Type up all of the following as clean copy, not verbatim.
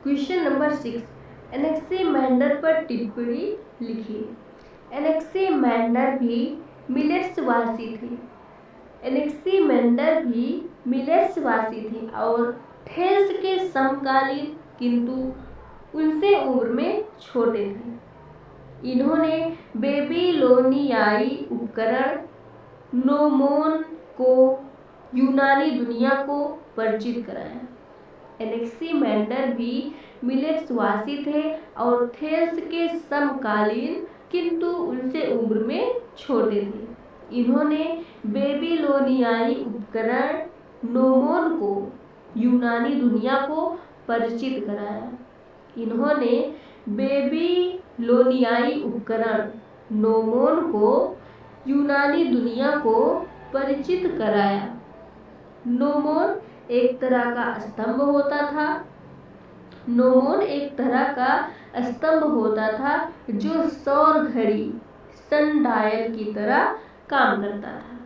Question number 6, एनेक्सीमैंडर पर टिप्पणी लिखिए। एनेक्सीमैंडर भी मिलेट्सवासी थे। एनेक्सीमैंडर भी मिलेट्सवासी थे और थेल्स के समकालीन, किंतु उनसे उम्र में छोटे थे। इन्होंने बेबीलोनियाई उपकरण नोमोन को यूनानी दुनिया को परिचित कराया। एनेक्सीमैंडर भी मिलेट्सवासी थे और थेल्स के समकालीन, किंतु उनसे उम्र में छोटे थे। इन्होंने बेबीलोनियाई उपकरण नोमोन को यूनानी दुनिया को परिचित कराया। इन्होंने बेबीलोनियाई उपकरण नोमोन को यूनानी दुनिया को परिचित कराया। नोमोन एक तरह का स्तंभ होता था। नोमोन एक तरह का स्तंभ होता था जो सौर घड़ी सनडायल की तरह काम करता था।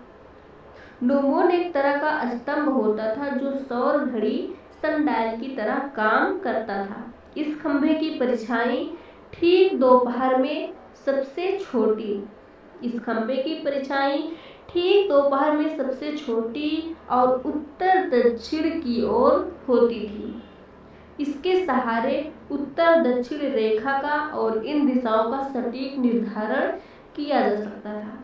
नोमोन एक तरह का स्तंभ होता था जो सौर घड़ी सनडायल की तरह काम करता था। इस खंभे की परछाई ठीक दोपहर में सबसे छोटी इस खंभे की परछाई ठीक दोपहर में सबसे छोटी और उत्तर दक्षिण की ओर होती थी। इसके सहारे उत्तर दक्षिण रेखा का और इन दिशाओं का सटीक निर्धारण किया जा सकता था।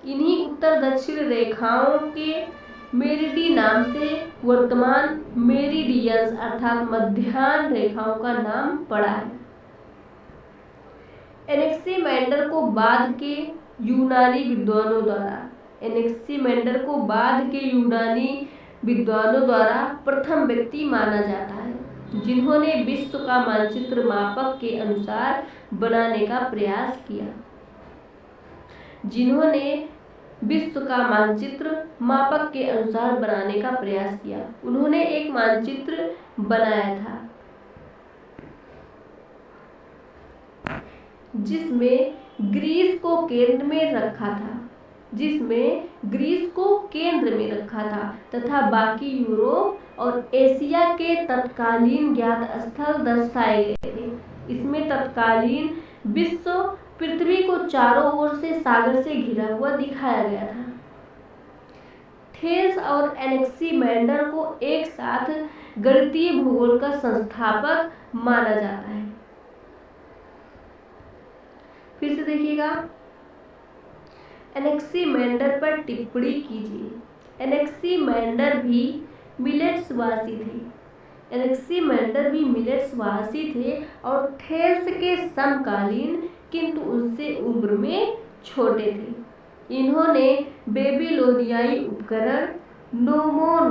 इन्हीं उत्तर दक्षिण रेखाओं के मेरिडी नाम से वर्तमान मेरिडियंस अर्थात मध्याह्न रेखाओं का नाम पड़ा है। एनेक्सीमैंडर को बाद के यूनानी विद्वानों द्वारा एनेक्सीमैंडर को बाद के यूनानी विद्वानों द्वारा प्रथम व्यक्ति माना जाता है जिन्होंने विश्व का मानचित्र मापक के अनुसार बनाने का प्रयास किया। जिन्होंने विश्व का मानचित्र मापक के अनुसार बनाने का प्रयास किया। उन्होंने एक मानचित्र बनाया था जिसमें ग्रीस को केंद्र में रखा था तथा बाकी यूरोप और एशिया के तत्कालीन ज्ञात स्थल दर्शाए गए थे। इसमें तत्कालीन विश्व पृथ्वी को चारों ओर से सागर से घिरा हुआ दिखाया गया था। थेल्स और एनेक्सीमैंडर को एक साथ गणितीय भूगोल का संस्थापक माना जाता है। फिर से देखिएगा, एनेक्सीमैंडर पर टिप्पणी कीजिए। एनेक्सीमैंडर भी मिलेट्सवासी थे और थेल्स के समकालीन, किंतु उनसे उम्र में छोटे थे। इन्होंने बेबीलोनियाई उपकरण नोमोन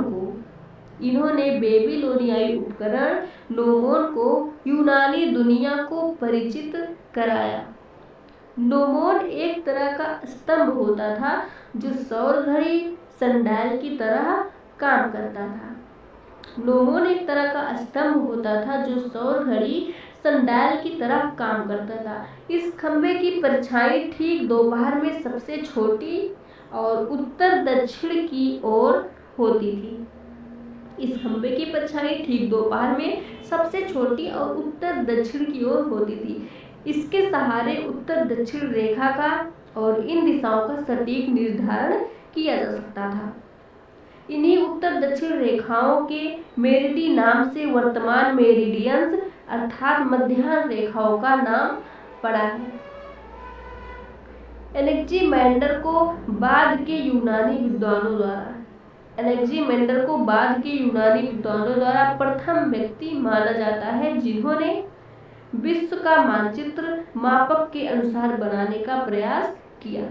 को यूनानी दुनिया को परिचित कराया। नोमोन एक तरह का स्तंभ होता था जो सौर घड़ी सनडायल की तरह काम करता था। इस खंभे की परछाई ठीक दोपहर में सबसे छोटी और उत्तर दक्षिण की ओर होती थी। इस खंभे की परछाई ठीक दोपहर में सबसे छोटी और उत्तर दक्षिण की ओर होती थी। इसके सहारे उत्तर दक्षिण रेखा का और इन दिशाओं का सटीक निर्धारण किया जा सकता था। इन्हीं उत्तर दक्षिण रेखाओं के मेरिडी नाम से वर्तमान मेरिडियंस अर्थात मध्याह्न रेखाओं का नाम पड़ा है। एनेक्सीमैंडर को बाद के यूनानी विद्वानों द्वारा प्रथम व्यक्ति माना जाता है जिन्होंने विश्व का मानचित्र मापक के अनुसार बनाने का प्रयास किया।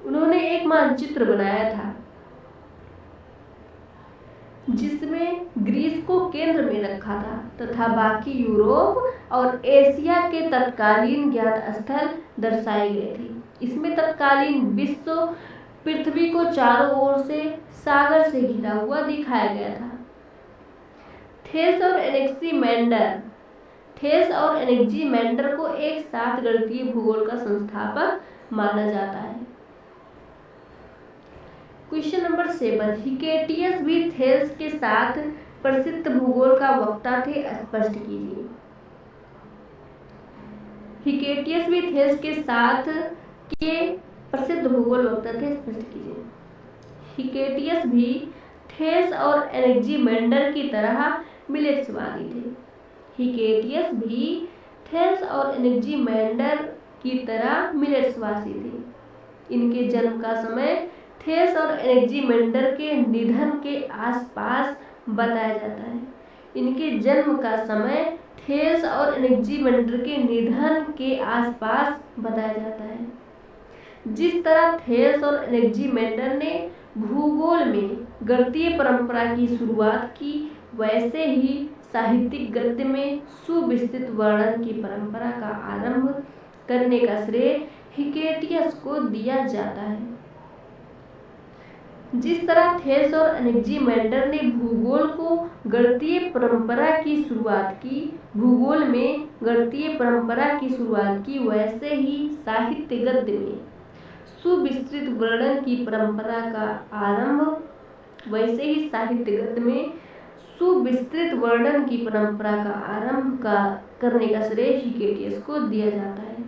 उन्होंने एक मानचित्र बनाया था जिसमें ग्रीस को केंद्र में रखा था तथा बाकी यूरोप और एशिया के तत्कालीन ज्ञात स्थल दर्शाए गए थे। इसमें तत्कालीन विश्व पृथ्वी को चारों ओर से सागर से घिरा हुआ दिखाया गया था। थेल्स और एनेक्सीमैंडर को एक साथ गणितीय भूगोल का संस्थापक माना जाता है। क्वेश्चन नंबर 7, हिकेटियस भी थेल्स के साथ प्रसिद्ध भूगोल का वक्ता थे, स्पष्ट कीजिए। हिकेटियस भी थेल्स के साथ के प्रसिद्ध भूगोल वक्ता थे, स्पष्ट कीजिए। हिकेटियस भी थेल्स और एनेक्सीमेंडर की तरह मिलेट्सवादी थे। हिकेटियस भी थेल्स और एनेक्सीमेंडर की तरह मिलेट्सवादी थे। इनके जन्म का समय थेल्स और एनेक्सीमेंडर के निधन के आसपास बताया जाता है। इनके जन्म का समय थेल्स और एनेक्सीमेंडर के निधन के आसपास बताया जाता है। जिस तरह थेल्स और एनेक्सीमेंडर ने भूगोल में गणितीय परंपरा की शुरुआत की, वैसे ही साहित्यिक गद्य में सुविस्तृत वर्णन की परंपरा का आरंभ करने का श्रेय हिकेटियस को दिया जाता है। जिस तरह थेल्स और एनेक्सीमेंडर ने भूगोल को गणितीय परंपरा की शुरुआत की, भूगोल में गणितीय परंपरा की शुरुआत की, वैसे ही साहित्य गद्य में सुविस्तृत वर्णन की परंपरा का आरंभ सुविस्तृत वर्णन की परंपरा का आरंभ करने का श्रेय हिकेटियस को दिया जाता है।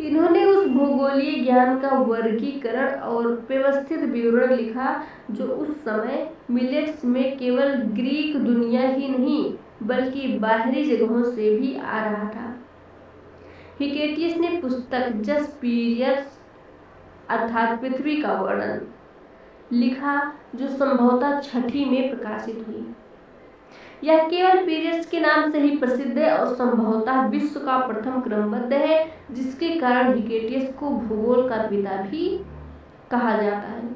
इन्होंने उस भूगोलीय ज्ञान का वर्गीकरण और व्यवस्थित विवरण लिखा जो उस समय मिलेट्स में केवल ग्रीक दुनिया ही नहीं बल्कि बाहरी जगहों से भी आ रहा था। हिकेटियस ने पुस्तक जस्ट पीरियड्स अर्थात पृथ्वी का वर्णन लिखा जो संभवतः छठी में प्रकाशित हुई। यह केवल पीरियड्स के नाम से ही प्रसिद्ध है और संभवतः विश्व का प्रथम क्रमबद्ध है, जिसके कारण हिकेटियस को भूगोल का पिता भी कहा जाता है।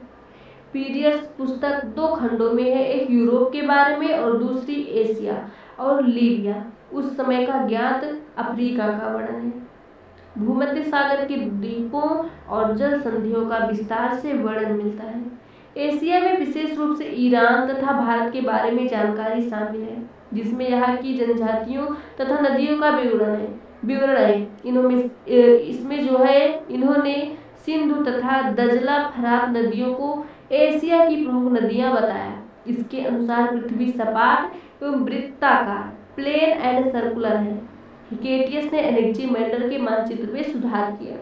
पीरियड्स पुस्तक 2 खंडों में है, एक यूरोप के बारे में और दूसरी एशिया और लीबिया उस समय का ज्ञात अफ्रीका का वर्णन है। भूमध्य सागर के द्वीपों और जल संधियों का विस्तार से वर्णन मिलता है। एशिया में विशेष रूप से ईरान तथा भारत के बारे में जानकारी शामिल है, जिसमें यहाँ की जनजातियों तथा नदियों का विवरण है। इन्होंने सिंधु तथा दजला फरात नदियों को एशिया की प्रमुख नदियां बताया। इसके अनुसार पृथ्वी सपाट एवं वृत्ताकार प्लेन एंड सर्कुलर है। हिकेटियस ने एनेक्सीमेंडर के मानचित्र में सुधार किया।